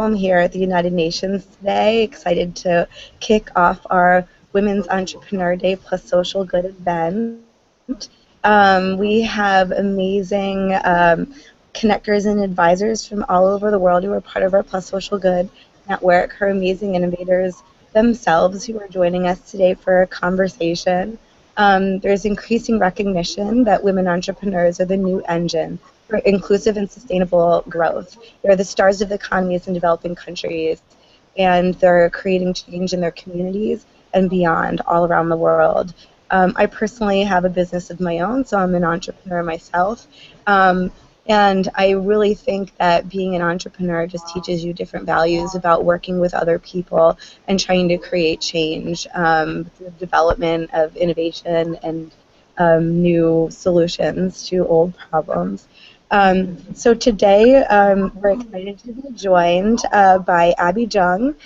I'm here at the United Nations today, excited to kick off our Women's Entrepreneur Day plus Social Good event. We have amazing connectors and advisors from all over the world who are part of our Plus Social Good network, who are amazing innovators themselves who are joining us today for a conversation. There's increasing recognition that women entrepreneurs are the new engine for inclusive and sustainable growth. They're the stars of the economies in developing countries, and they're creating change in their communities and beyond all around the world. I personally have a business of my own, so I'm an entrepreneur myself. And I really think that being an entrepreneur just teaches you different values about working with other people and trying to create change through the development of innovation and new solutions to old problems. So today we're excited to be joined by Abby Jung,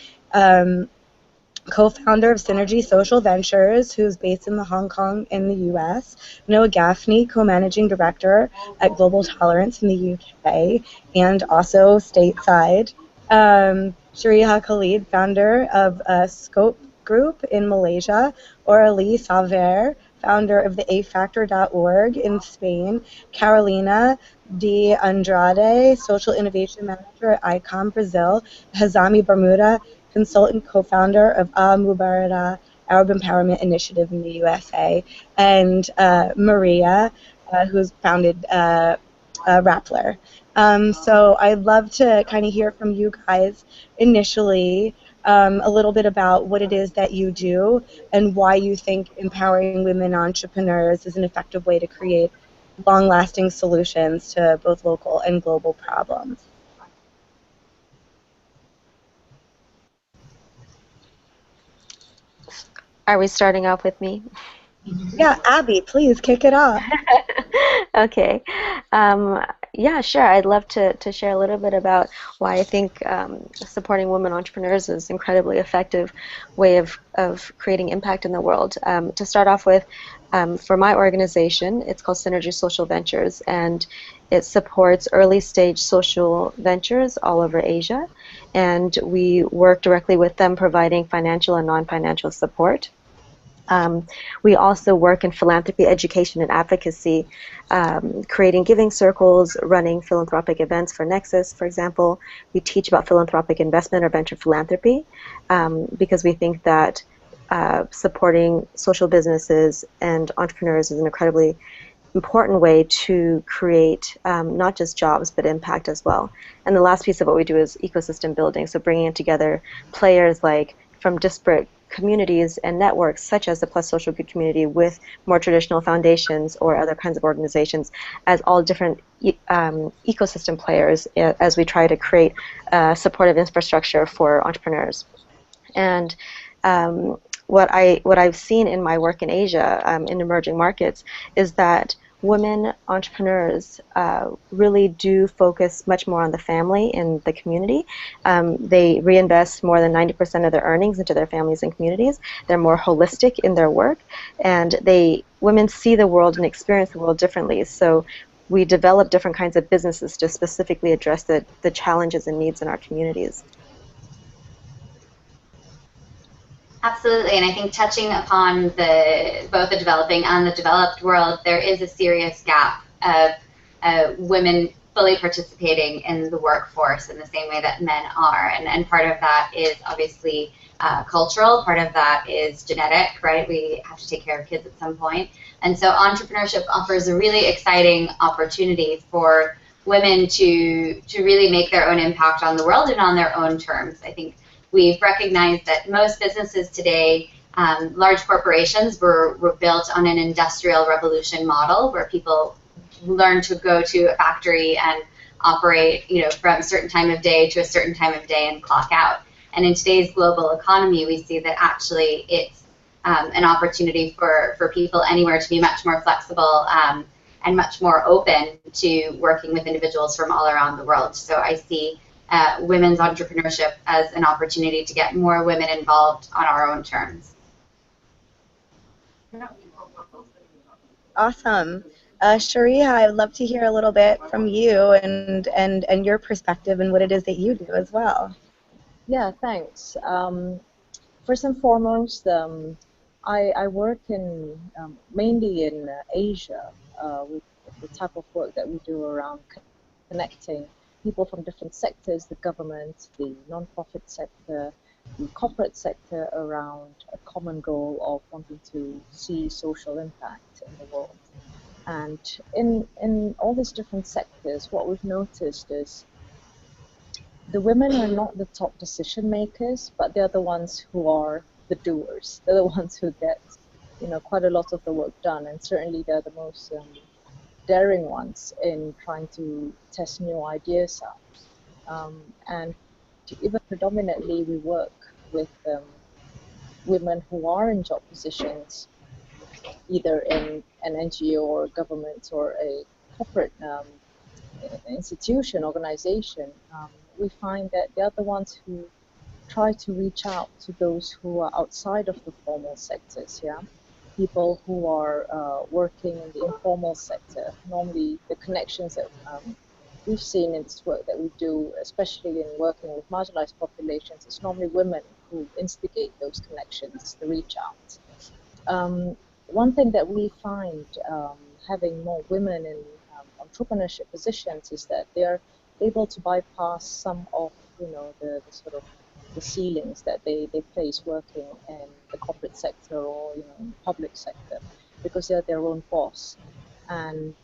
co-founder of Synergy Social Ventures, who's based in Hong Kong in the U.S., Noah Gaffney, co-managing director at Global Tolerance in the UK, and also stateside, Shariha Khalid, founder of Scope Group in Malaysia, Aurelie Saver, founder of the afactor.org in Spain, Carolina de Andrade, social innovation manager at ICOM Brazil, Hazami Bermuda, consultant co-founder of Mubarada Arab Empowerment Initiative in the USA, and Maria, who's founded Rappler. So I'd love to kind of hear from you guys initially a little bit about what it is that you do and why you think empowering women entrepreneurs is an effective way to create long-lasting solutions to both local and global problems. Are we starting off with me? Yeah, Abby, please kick it off. Okay. Yeah, sure. I'd love to share a little bit about why I think supporting women entrepreneurs is an incredibly effective way of creating impact in the world. To start off with, for my organization, it's called Synergy Social Ventures, and it supports early stage social ventures all over Asia. And we work directly with them, providing financial and non-financial support. We also work in philanthropy, education, and advocacy, creating giving circles, running philanthropic events for Nexus, for example. We teach about philanthropic investment or venture philanthropy because we think that supporting social businesses and entrepreneurs is an incredibly important way to create not just jobs but impact as well. And the last piece of what we do is ecosystem building, so bringing together players like from disparate communities and networks such as the Plus Social Good community with more traditional foundations or other kinds of organizations as all different ecosystem players as we try to create supportive infrastructure for entrepreneurs. And what I've seen in my work in Asia, in emerging markets, is that women entrepreneurs really do focus much more on the family and the community. They reinvest more than 90% of their earnings into their families and communities. They're more holistic in their work, and women see the world and experience the world differently. So we develop different kinds of businesses to specifically address the challenges and needs in our communities. Absolutely, and I think touching upon both the developing and the developed world, there is a serious gap of women fully participating in the workforce in the same way that men are, and part of that is obviously cultural, part of that is genetic, right? We have to take care of kids at some point, and so entrepreneurship offers a really exciting opportunity for women to really make their own impact on the world and on their own terms. I think we've recognized that most businesses today, large corporations, were built on an industrial revolution model where people learn to go to a factory and operate, from a certain time of day to a certain time of day and clock out. And in today's global economy, we see that actually it's an opportunity for people anywhere to be much more flexible and much more open to working with individuals from all around the world. So I see women's entrepreneurship as an opportunity to get more women involved on our own terms. Awesome. Sharia, I'd love to hear a little bit from you and your perspective and what it is that you do as well. Yeah, thanks. First and foremost, I work in mainly in Asia with the type of work that we do around connecting people from different sectors, the government, the non-profit sector, the corporate sector, around a common goal of wanting to see social impact in the world. And in all these different sectors, what we've noticed is the women are not the top decision makers, but they're the ones who are the doers. They're the ones who get, quite a lot of the work done, and certainly they're the most daring ones in trying to test new ideas out. And even predominantly, we work with women who are in job positions, either in an NGO or government or a corporate institution, organization. We find that they're the ones who try to reach out to those who are outside of the formal sectors, yeah? People who are working in the informal sector. Normally, the connections that we've seen in this work that we do, especially in working with marginalized populations, it's normally women who instigate those connections, the reach out. One thing that we find having more women in entrepreneurship positions is that they're able to bypass some of the sort of the ceilings that they face working in the corporate sector or in the public sector, because they're their own boss, and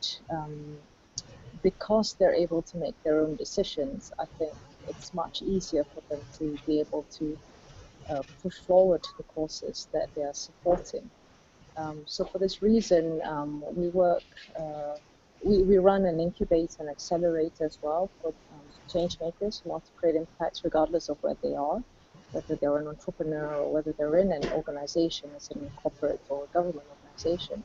because they're able to make their own decisions, I think it's much easier for them to be able to push forward the causes that they are supporting. So for this reason, we work, we run an incubator and accelerator as well for change makers who want to create impact regardless of where they are, whether they're an entrepreneur or whether they're in an organization, as in a corporate or a government organization.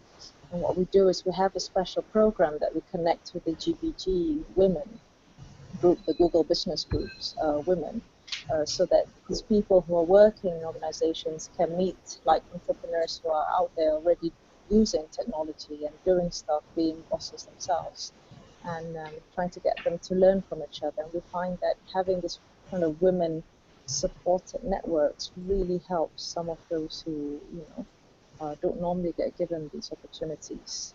And what we do is we have a special program that we connect with the GBG women group, the Google Business Groups women, so that these people who are working in organizations can meet like entrepreneurs who are out there already using technology and doing stuff, being bosses themselves, and trying to get them to learn from each other. And we find that having this kind of women supported networks really helps some of those who don't normally get given these opportunities.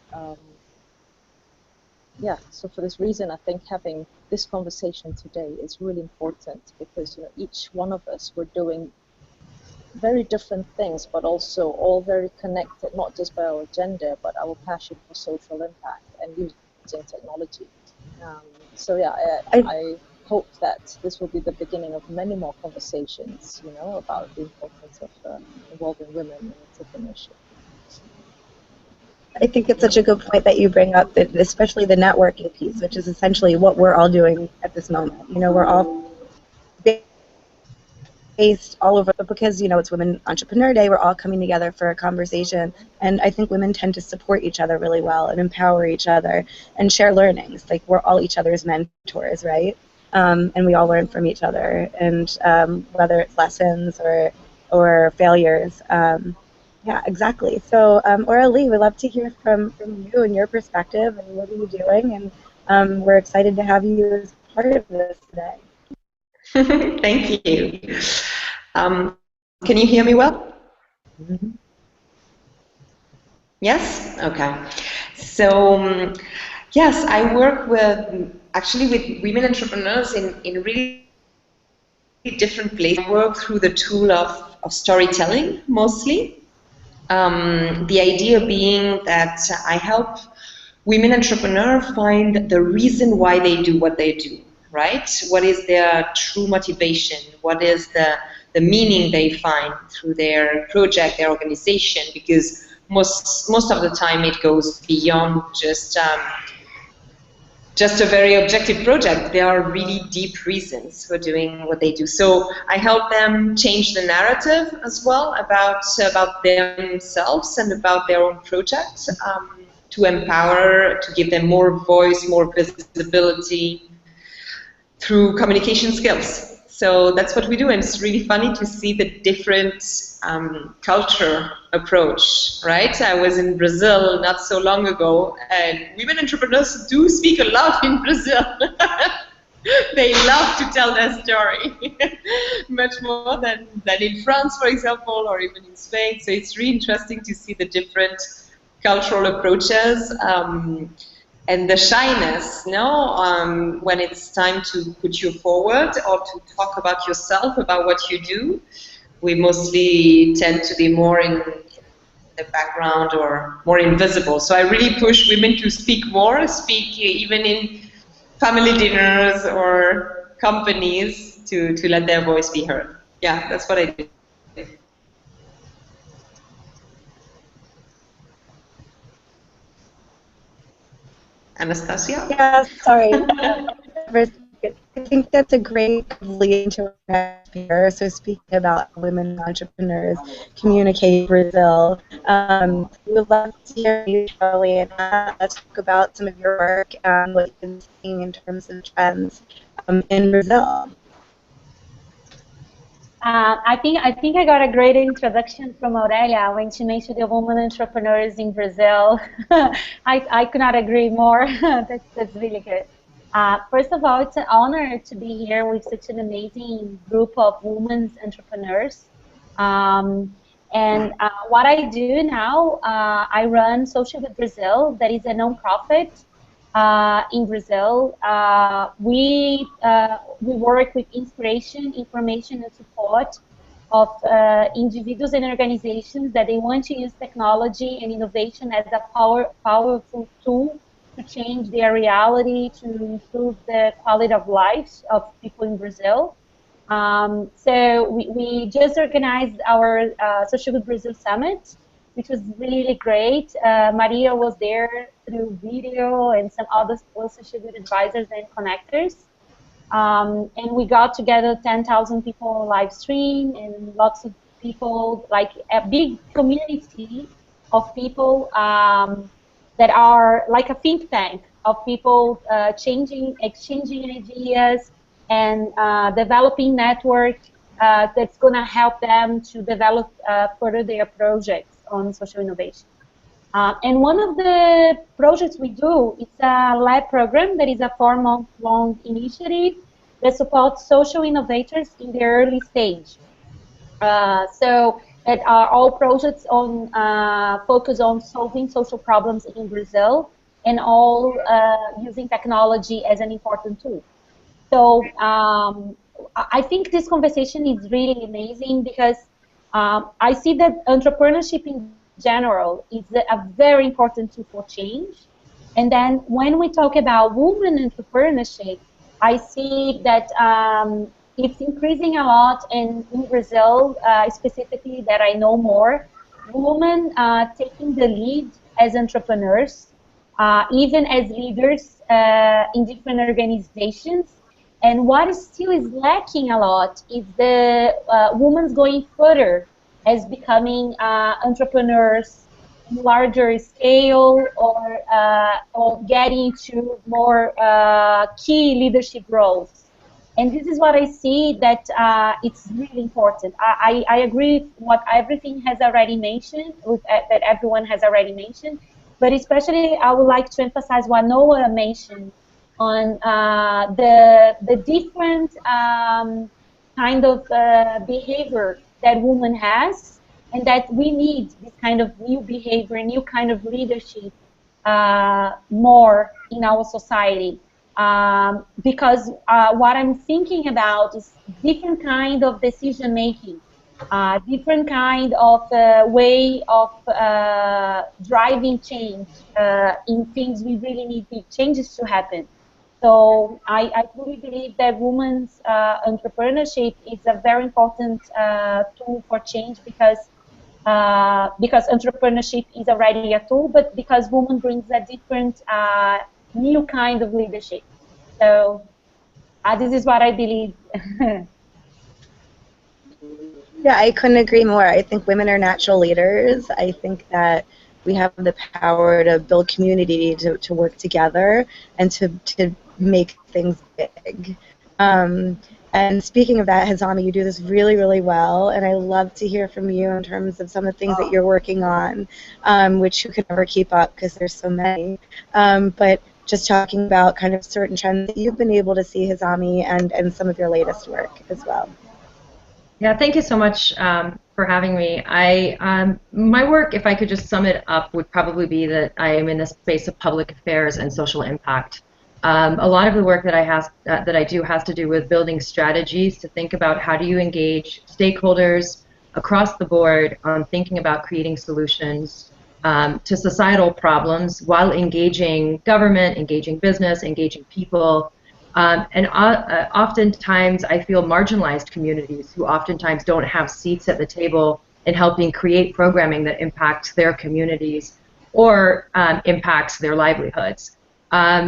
Yeah, so for this reason, I think having this conversation today is really important, because each one of us, we're doing very different things, but also all very connected, not just by our gender, but our passion for social impact and using technology. So yeah, I hope that this will be the beginning of many more conversations, about the importance of involving women in entrepreneurship. I think it's such a good point that you bring up, that especially the networking piece, which is essentially what we're all doing at this moment. We're all based all over, but because it's Women Entrepreneur Day, we're all coming together for a conversation, and I think women tend to support each other really well and empower each other and share learnings. Like, we're all each other's mentors, right? And we all learn from each other, and whether it's lessons or failures. Yeah, exactly. So, Aurelie, we'd love to hear from you and your perspective, and what are you doing, and we're excited to have you as part of this today. Thank you. Can you hear me well? Mm-hmm. Yes? Okay. So, yes, I work actually with women entrepreneurs in really different places. I work through the tool of storytelling, mostly. The idea being that I help women entrepreneurs find the reason why they do what they do, right? What is their true motivation? What is the meaning they find through their project, their organization? Because most of the time it goes beyond just a very objective project. There are really deep reasons for doing what they do. So I help them change the narrative as well about themselves and about their own project, to empower, to give them more voice, more visibility through communication skills. So that's what we do, and it's really funny to see the different culture approach, right? I was in Brazil not so long ago, and women entrepreneurs do speak a lot in Brazil. They love to tell their story, much more than in France, for example, or even in Spain. So it's really interesting to see the different cultural approaches. And the shyness, no, when it's time to put you forward or to talk about yourself, about what you do, we mostly tend to be more in the background or more invisible. So I really push women to speak more, speak even in family dinners or companies to let their voice be heard. Yeah, that's what I do. Anastasia? Yeah, sorry. I think that's a great lead into our next speaker. So speaking about women entrepreneurs communicate in Brazil, we would love to hear you, Charlie, and let's talk about some of your work and what you've been seeing in terms of trends in Brazil. I think I got a great introduction from Aurelia when she mentioned the women entrepreneurs in Brazil. I could not agree more. That's really good. First of all, it's an honor to be here with such an amazing group of women entrepreneurs. And what I do now, I run SocialGood Brazil, that is a nonprofit in Brazil. We work with inspiration, information, and support of individuals and organizations that they want to use technology and innovation as a powerful tool to change their reality, to improve the quality of life of people in Brazil. So we just organized our SocialGood Brazil Summit, which was really great. Maria was there through video and some other SocialGood advisors and connectors. And we got together 10,000 people live stream and lots of people, like a big community of people that are like a think tank of people exchanging ideas and developing network that's going to help them to develop further their projects on social innovation. And one of the projects we do, it's a lab program that is a 4-month-long initiative that supports social innovators in the early stage. So that are all projects on focus on solving social problems in Brazil and all using technology as an important tool. So I think this conversation is really amazing because I see that entrepreneurship in general is a very important tool for change. And then when we talk about women entrepreneurship, I see that it's increasing a lot in Brazil, specifically that I know more. Women taking the lead as entrepreneurs, even as leaders in different organizations. And what still is lacking a lot is the women going further as becoming entrepreneurs in larger scale or getting to more key leadership roles. And this is what I see that it's really important. I agree with what everything has already mentioned, that everyone has already mentioned, but especially I would like to emphasize what Noah mentioned on the different kind of behavior that woman has, and that we need this kind of new behavior, new kind of leadership more in our society. Because what I'm thinking about is different kind of decision making, different kind of way of driving change in things we really need big changes to happen. So I truly believe that women's entrepreneurship is a very important tool for change because entrepreneurship is already a tool, but because women brings a different new kind of leadership. So this is what I believe. Yeah, I couldn't agree more. I think women are natural leaders. I think that we have the power to build community, to work together, and to make things big. And speaking of that, Hazami, you do this really, really well, and I love to hear from you in terms of some of the things that you're working on, which you can never keep up because there's so many. But just talking about kind of certain trends that you've been able to see, Hazami, and some of your latest work as well. Yeah, thank you so much for having me. My work, if I could just sum it up, would probably be that I am in the space of public affairs and social impact. A lot of the work that I do has to do with building strategies to think about how do you engage stakeholders across the board on thinking about creating solutions to societal problems while engaging government, engaging business, engaging people, and oftentimes I feel marginalized communities who oftentimes don't have seats at the table in helping create programming that impacts their communities or impacts their livelihoods.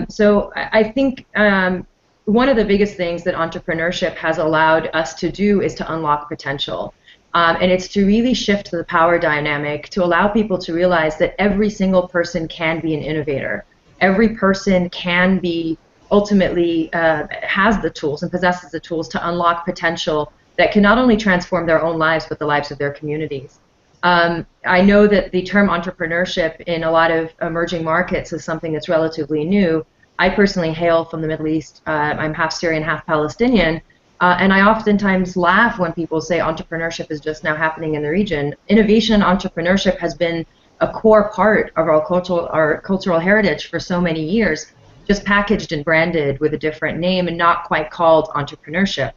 So I think one of the biggest things that entrepreneurship has allowed us to do is to unlock potential. And it's to really shift the power dynamic to allow people to realize that every single person can be an innovator. Every person can be ultimately has the tools and possesses the tools to unlock potential that can not only transform their own lives but the lives of their communities. I know that the term entrepreneurship in a lot of emerging markets is something that's relatively new. I personally hail from the Middle East. I'm half Syrian, half Palestinian, and I oftentimes laugh when people say entrepreneurship is just now happening in the region. Innovation and entrepreneurship has been a core part of our cultural heritage for so many years, just packaged and branded with a different name and not quite called entrepreneurship.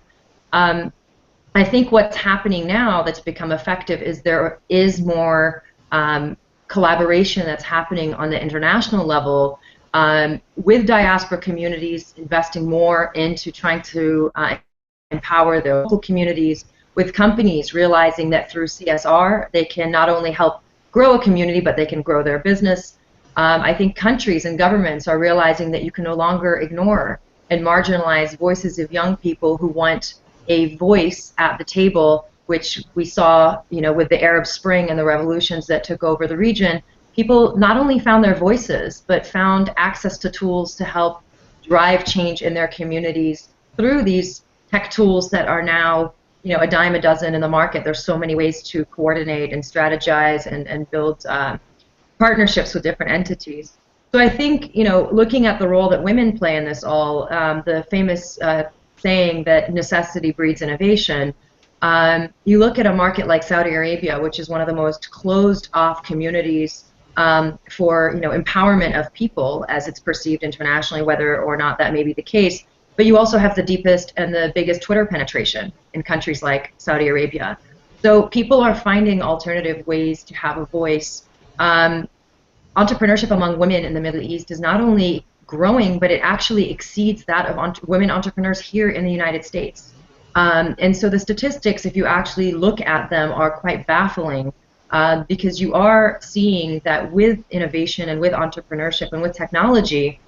I think what's happening now that's become effective is there is more collaboration that's happening on the international level with diaspora communities investing more into trying to empower their local communities, with companies realizing that through CSR they can not only help grow a community but they can grow their business. I think countries and governments are realizing that you can no longer ignore and marginalize voices of young people who want a voice at the table, which we saw, with the Arab Spring and the revolutions that took over the region. People not only found their voices, but found access to tools to help drive change in their communities through these tech tools that are now, a dime a dozen in the market. There's so many ways to coordinate and strategize and build partnerships with different entities. So I think, looking at the role that women play in this all, the famous saying that necessity breeds innovation, you look at a market like Saudi Arabia, which is one of the most closed-off communities for empowerment of people as it's perceived internationally, whether or not that may be the case. But you also have the deepest and the biggest Twitter penetration in countries like Saudi Arabia. So people are finding alternative ways to have a voice. Entrepreneurship among women in the Middle East is not only growing, but it actually exceeds that of women entrepreneurs here in the United States. And so the statistics, if you actually look at them, are quite baffling because you are seeing that with innovation and with entrepreneurship and with technology,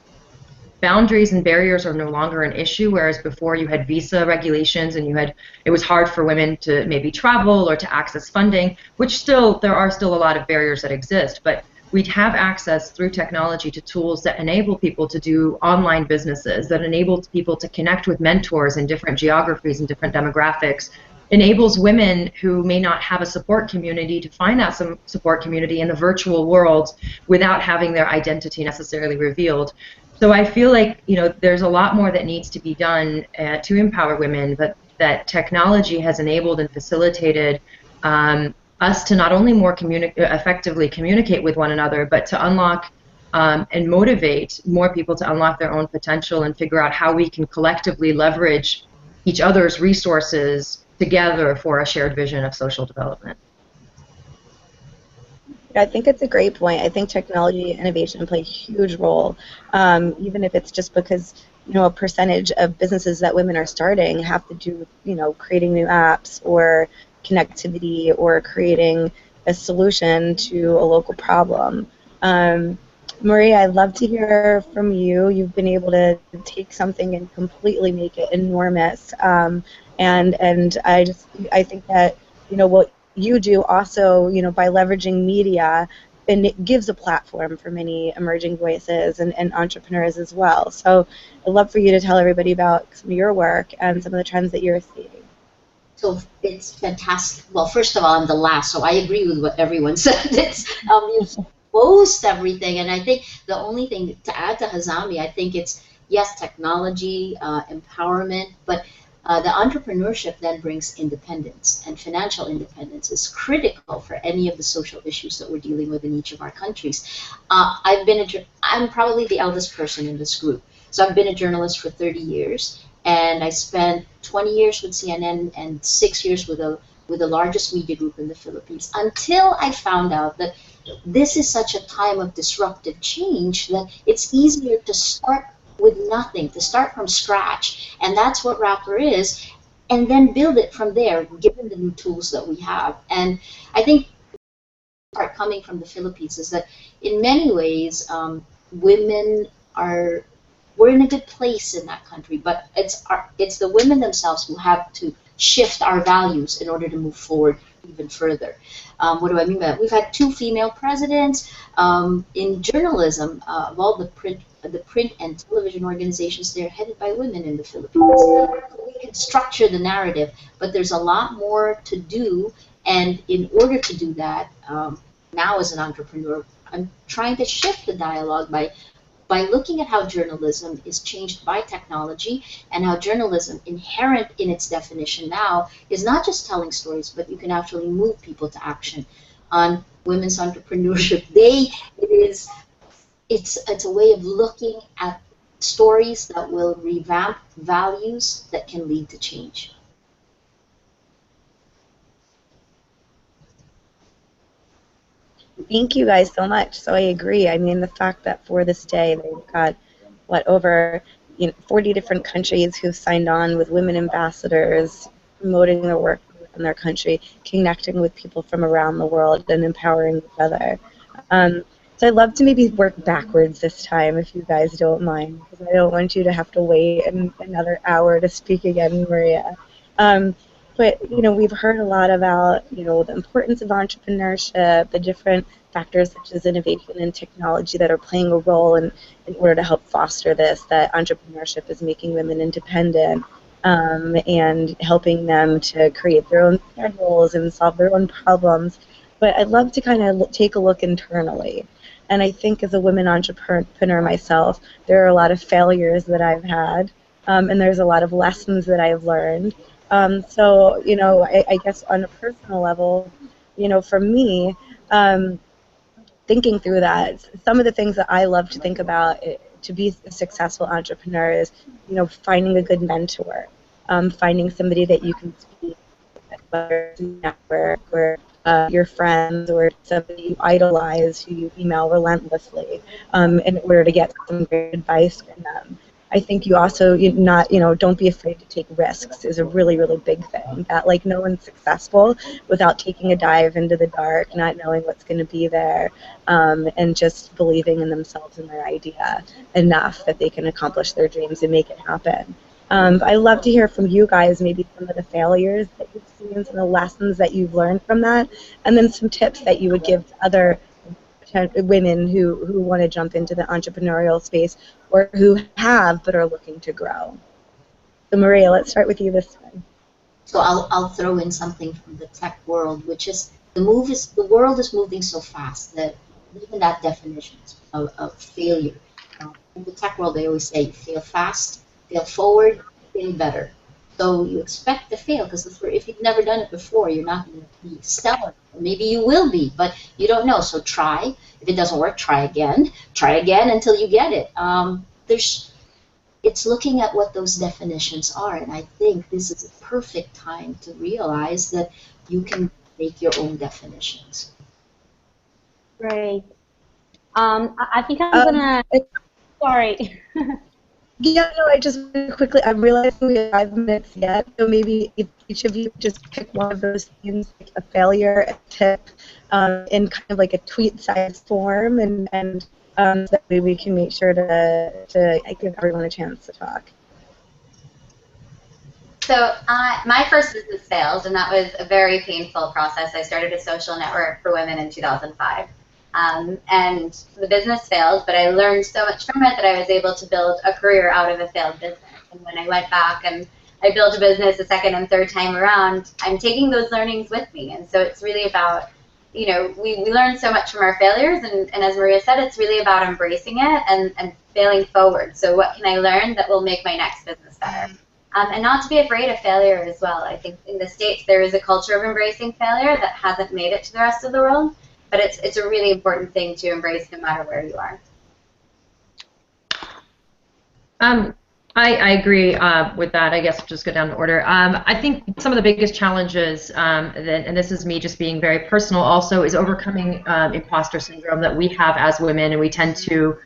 boundaries and barriers are no longer an issue, whereas before you had visa regulations and it was hard for women to maybe travel or to access funding, which there are still a lot of barriers that exist, but we'd have access through technology to tools that enable people to do online businesses, that enable people to connect with mentors in different geographies and different demographics, enables women who may not have a support community to find that some support community in the virtual world without having their identity necessarily revealed. So I feel like there's a lot more that needs to be done to empower women, but that technology has enabled and facilitated us to not only more effectively communicate with one another, but to unlock and motivate more people to unlock their own potential and figure out how we can collectively leverage each other's resources together for a shared vision of social development. I think it's a great point. I think technology and innovation play a huge role, even if it's just because a percentage of businesses that women are starting have to do with creating new apps or connectivity or creating a solution to a local problem. Maria, I'd love to hear from you. You've been able to take something and completely make it enormous, and I think that what you do also, by leveraging media and it gives a platform for many emerging voices and entrepreneurs as well. So I'd love for you to tell everybody about some of your work and some of the trends that you're seeing. So it's fantastic. Well, first of all, I'm the last, so I agree with what everyone said. It's you've exposed everything, and I think the only thing to add to Hazami, I think it's yes, technology, empowerment, but the entrepreneurship then brings independence, and financial independence is critical for any of the social issues that we're dealing with in each of our countries. I'm probably the eldest person in this group, so I've been a journalist for 30 years. And I spent 20 years with CNN and 6 years with the largest media group in the Philippines, until I found out that this is such a time of disruptive change that it's easier to start with nothing, to start from scratch. And that's what Rappler is, and then build it from there, given the new tools that we have. And I think part coming from the Philippines is that in many ways, women are, we're in a good place in that country, but it's the women themselves who have to shift our values in order to move forward even further. What do I mean by that? We've had 2 female presidents. In journalism, of all the print and television organizations, they're headed by women in the Philippines. So we can structure the narrative, but there's a lot more to do. And in order to do that, now as an entrepreneur, I'm trying to shift the dialogue by looking at how journalism is changed by technology, and how journalism, inherent in its definition now, is not just telling stories, but you can actually move people to action. On Women's Entrepreneurship Day, it's a way of looking at stories that will revamp values that can lead to change. Thank you guys so much. So I agree. I mean, the fact that for this day they've got over 40 different countries who've signed on with women ambassadors, promoting their work in their country, connecting with people from around the world, and empowering each other. So I'd love to maybe work backwards this time, if you guys don't mind, because I don't want you to have to wait another hour to speak again, Maria. But we've heard a lot about the importance of entrepreneurship, the different factors such as innovation and technology that are playing a role in order to help foster this. That entrepreneurship is making women independent and helping them to create their own schedules and solve their own problems. But I'd love to kind of take a look internally. And I think as a women entrepreneur myself, there are a lot of failures that I've had, and there's a lot of lessons that I've learned. So, I guess on a personal level, for me, thinking through that, some of the things that I love to think about to be a successful entrepreneur is, finding a good mentor, finding somebody that you can speak with, whether it's a network or your friends or somebody you idolize who you email relentlessly in order to get some great advice from them. I think you also don't be afraid to take risks is a really, really big thing. That no one's successful without taking a dive into the dark, not knowing what's going to be there, and just believing in themselves and their idea enough that they can accomplish their dreams and make it happen. I'd love to hear from you guys maybe some of the failures that you've seen, some of the lessons that you've learned from that, and then some tips that you would give to other women who want to jump into the entrepreneurial space or who have but are looking to grow. So Maria, let's start with you this time. So I'll throw in something from the tech world, which is the world is moving so fast that even that definition of failure. In the tech world, they always say fail fast, fail forward, fail better. So you expect to fail because if you've never done it before, you're not going to be stellar. Maybe you will be, but you don't know. So try. If it doesn't work, try again. Try again until you get it. It's looking at what those definitions are, and I think this is a perfect time to realize that you can make your own definitions. Great. I think I'm gonna. Sorry. Yeah, no, I just quickly, I'm realizing we have 5 minutes yet, so maybe if each of you just pick one of those things, like a failure, a tip, in kind of like a tweet-sized form, and so that way we can make sure to give everyone a chance to talk. So my first business failed, and that was a very painful process. I started a social network for women in 2005. and the business failed, but I learned so much from it that I was able to build a career out of a failed business. And when I went back and I built a business a second and third time around, I'm taking those learnings with me. And so it's really about, you know, we learn so much from our failures, and as Maria said, it's really about embracing it and failing forward. So what can I learn that will make my next business better? And not to be afraid of failure as well. I think in the States there is a culture of embracing failure that hasn't made it to the rest of the world, but it's a really important thing to embrace no matter where you are. I agree with that. I guess I'll just go down the order. I think some of the biggest challenges, and this is me just being very personal also, is overcoming imposter syndrome that we have as women, and we tend to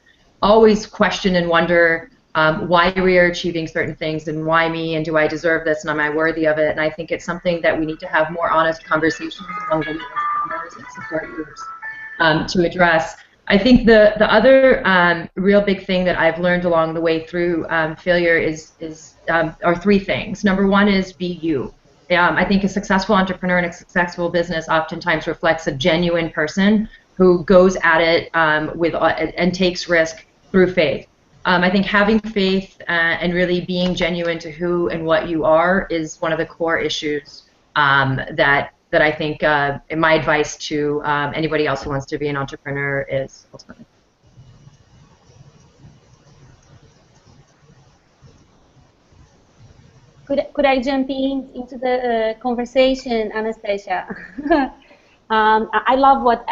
always question and wonder why we are achieving certain things, and why me, and do I deserve this, and am I worthy of it? And I think it's something that we need to have more honest conversations among women entrepreneurs and support groups to address. I think the other real big thing that I've learned along the way through failure are three things. Number one is be you. I think a successful entrepreneur and a successful business oftentimes reflects a genuine person who goes at it and takes risk through faith. I think having faith and really being genuine to who and what you are is one of the core issues that I think my advice to anybody else who wants to be an entrepreneur is ultimately. Could I jump into the conversation, Anastasia? I love what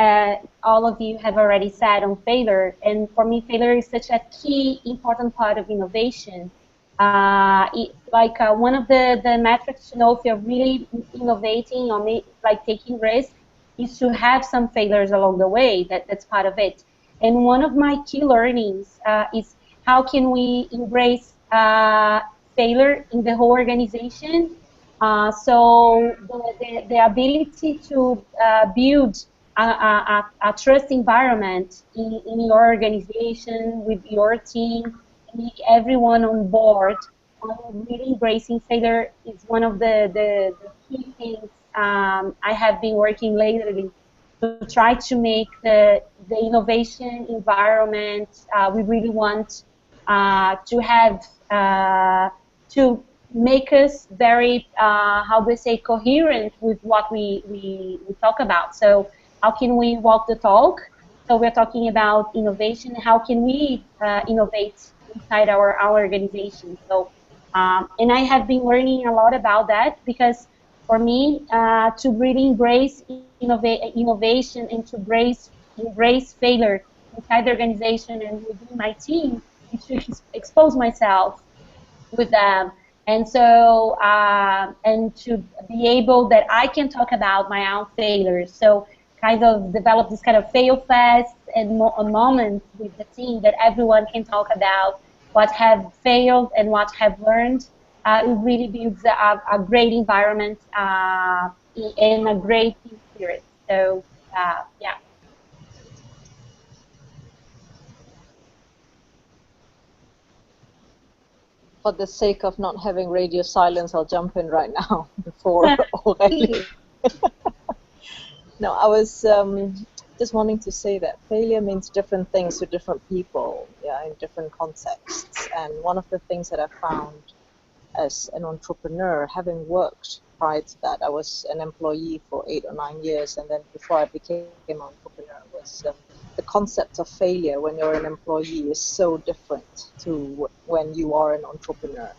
all of you have already said on failure, and for me, failure is such a key, important part of innovation. One of the metrics to know if you're really innovating or taking risks is to have some failures along the way. That's part of it. And one of my key learnings is how can we embrace failure in the whole organization. So the ability to build a trust environment in your organization, with your team, everyone on board, really embracing failure is one of the key things I have been working lately to try to make the innovation environment we really want to have to make us very, how do we say, coherent with what we talk about. So how can we walk the talk? So we're talking about innovation. How can we innovate inside our organization? So, and I have been learning a lot about that, because for me, to really embrace innovation and to embrace failure inside the organization and within my team, is to expose myself with them. And so, and to be able that I can talk about my own failures. So kind of develop this kind of fail fast and a moment with the team that everyone can talk about what have failed and what have learned. It really builds a great environment and a great team spirit. So, yeah. For the sake of not having radio silence, I'll jump in right now before already. No, I was just wanting to say that failure means different things to different people, yeah, in different contexts. And one of the things that I found as an entrepreneur, having worked prior to that, I was an employee for 8 or 9 years, and then before I became an entrepreneur, was the concept of failure when you're an employee is so different to when you are an entrepreneur.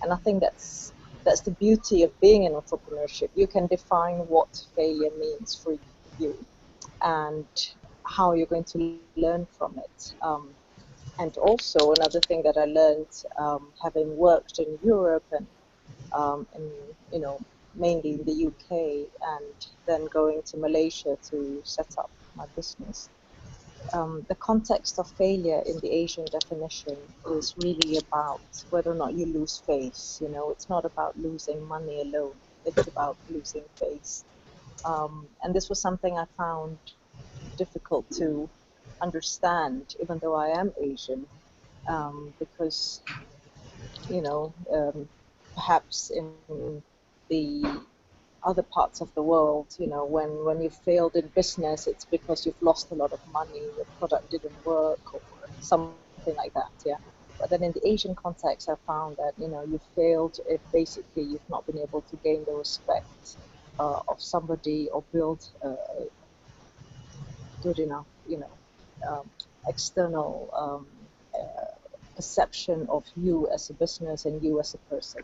And I think that's the beauty of being in entrepreneurship. You can define what failure means for you and how you're going to learn from it. And also another thing that I learned, having worked in Europe and mainly in the UK, and then going to Malaysia to set up my business. The context of failure in the Asian definition is really about whether or not you lose face. It's not about losing money alone. It's about losing face. And this was something I found difficult to understand, even though I am Asian, because, perhaps in the other parts of the world, when you failed in business, it's because you've lost a lot of money, your product didn't work, or something like that, yeah. But then in the Asian context, I found that, you failed if basically you've not been able to gain the respect of somebody or build a good enough, external perception of you as a business and you as a person.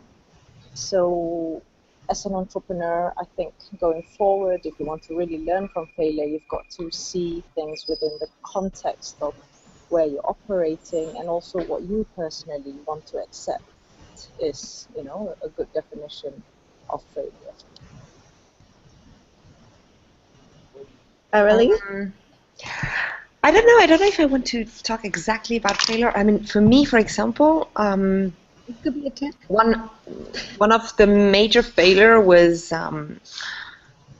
So as an entrepreneur, I think going forward, if you want to really learn from failure, you've got to see things within the context of where you're operating and also what you personally want to accept is, a good definition of failure. Really? I don't know. I don't know if I want to talk exactly about failure. I mean, for me, for example, It could be a tip. one of the major failure was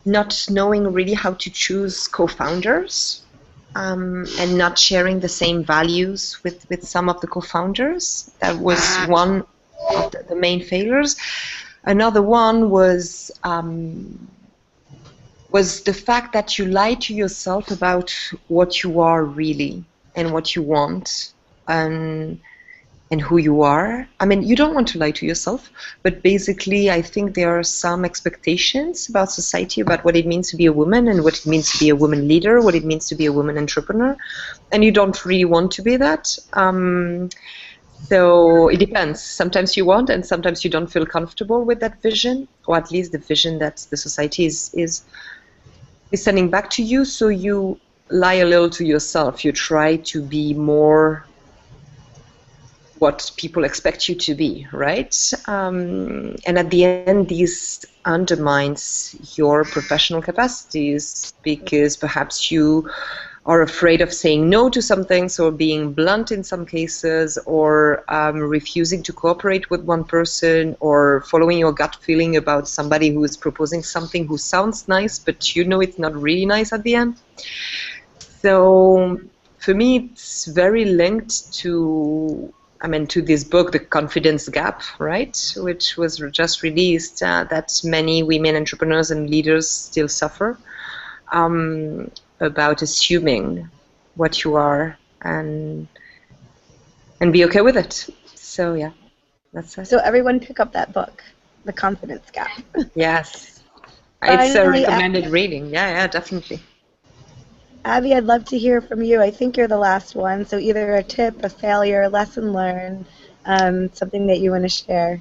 not knowing really how to choose co-founders and not sharing the same values with some of the co-founders. That was one of the main failures. Another one was the fact that you lie to yourself about what you are really and what you want and who you are. I mean, you don't want to lie to yourself, but basically I think there are some expectations about society about what it means to be a woman and what it means to be a woman leader, what it means to be a woman entrepreneur, and you don't really want to be that. So it depends. Sometimes you want and sometimes you don't feel comfortable with that vision, or at least the vision that the society is sending back to you, so you lie a little to yourself. You try to be more what people expect you to be, right? And at the end, this undermines your professional capacities because perhaps you are afraid of saying no to some things or being blunt in some cases or refusing to cooperate with one person or following your gut feeling about somebody who is proposing something who sounds nice, but you know it's not really nice at the end. So for me, it's very linked to this book, The Confidence Gap, right, which was just released, that many women entrepreneurs and leaders still suffer, about assuming what you are and be okay with it. So yeah, that's it. So everyone pick up that book, The Confidence Gap. Yes. Finally, It's a recommended reading. Yeah, definitely. Abby, I'd love to hear from you. I think you're the last one, so either a tip, a failure, a lesson learned, something that you want to share.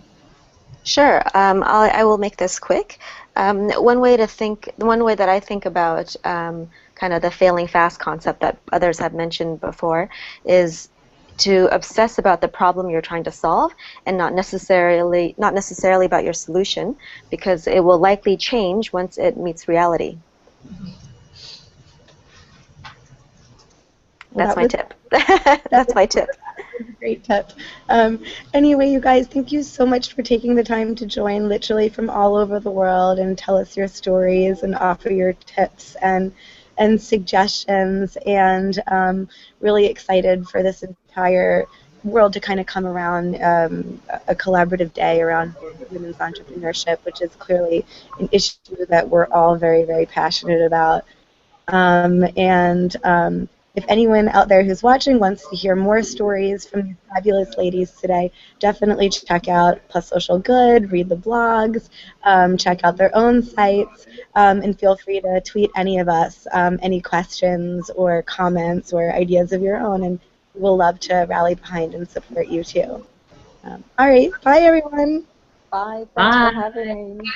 Sure. I will make this quick. One way that I think about kind of the failing fast concept that others have mentioned before is to obsess about the problem you're trying to solve and not necessarily about your solution, because it will likely change once it meets reality. That's my tip. That's my tip. Great tip. Anyway, you guys, thank you so much for taking the time to join literally from all over the world and tell us your stories and offer your tips and suggestions, and really excited for this entire world to kind of come around a collaborative day around women's entrepreneurship, which is clearly an issue that we're all very, very passionate about. If anyone out there who's watching wants to hear more stories from these fabulous ladies today, definitely check out Plus Social Good, read the blogs, check out their own sites, and feel free to tweet any of us any questions or comments or ideas of your own, and we'll love to rally behind and support you too. All right, bye everyone. Bye. Thanks for having me.